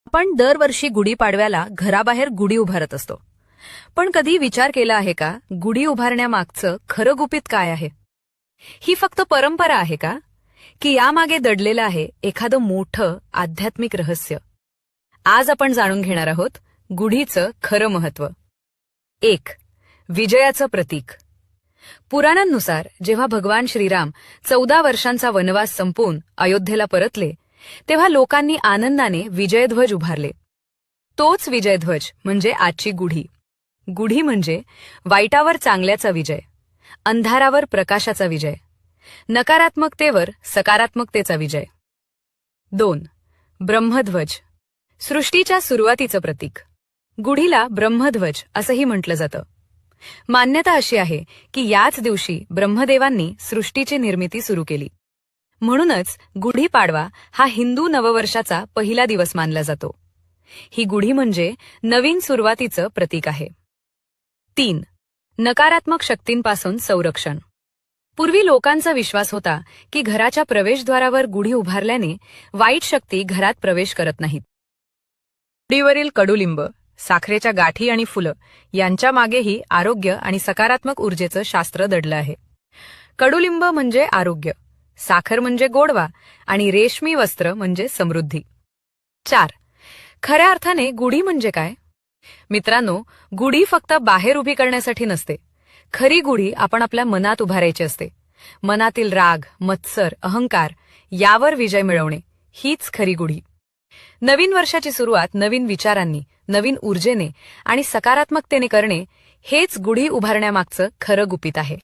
आपण दरवर्षी गुढीपाडव्याला घराबाहेर गुढी उभारत असतो. पण कधी विचार केला आहे का, गुढी उभारण्यामागचं खरं गुपित काय आहे? ही फक्त परंपरा आहे का, की यामागे दडलेलं आहे एखादं मोठं आध्यात्मिक रहस्य? आज आपण जाणून घेणार आहोत गुढीचं खरं महत्त्व. 1. विजयाचं प्रतीक. पुराणांनुसार जेव्हा भगवान श्रीराम 14 वर्षांचा वनवास संपवून अयोध्येला परतले, तेव्हा लोकांनी आनंदाने विजयध्वज उभारले. तोच विजयध्वज म्हणजे आजची गुढी. गुढी म्हणजे वाईटावर चांगल्याचा विजय, अंधारावर प्रकाशाचा विजय, नकारात्मकतेवर सकारात्मकतेचा विजय. 2. ब्रह्मध्वज. सृष्टीच्या सुरुवातीचं प्रतीक. गुढीला ब्रह्मध्वज असंही म्हटलं जातं. मान्यता अशी आहे की याच दिवशी ब्रह्मदेवांनी सृष्टीची निर्मिती सुरू केली. म्हणूनच गुढीपाडवा हा हिंदू नववर्षाचा पहिला दिवस मानला जातो. ही गुढी म्हणजे नवीन सुरुवातीचं प्रतीक आहे. 3. नकारात्मक शक्तींपासून संरक्षण. पूर्वी लोकांचा विश्वास होता की घराच्या प्रवेशद्वारावर गुढी उभारल्याने वाईट शक्ती घरात प्रवेश करत नाहीत. गुढीवरील कडुलिंब, साखरेच्या गाठी आणि फुलं यांच्या मागेही आरोग्य आणि सकारात्मक ऊर्जेचं शास्त्र दडलं आहे. कडुलिंब म्हणजे आरोग्य, साखर म्हणजे गोडवा आणि रेशमी वस्त्र म्हणजे समृद्धी. 4. खऱ्या अर्थाने गुढी म्हणजे काय? मित्रांनो, गुढी फक्त बाहेर उभी करण्यासाठी नसते. खरी गुढी आपण आपल्या मनात उभारायची असते. मनातील राग, मत्सर, अहंकार यावर विजय मिळवणे हीच खरी गुढी. नवीन वर्षाची सुरुवात नवीन विचारांनी, नवीन ऊर्जेने आणि सकारात्मकतेने करणे हेच गुढी उभारण्यामागचं खरं गुपित आहे.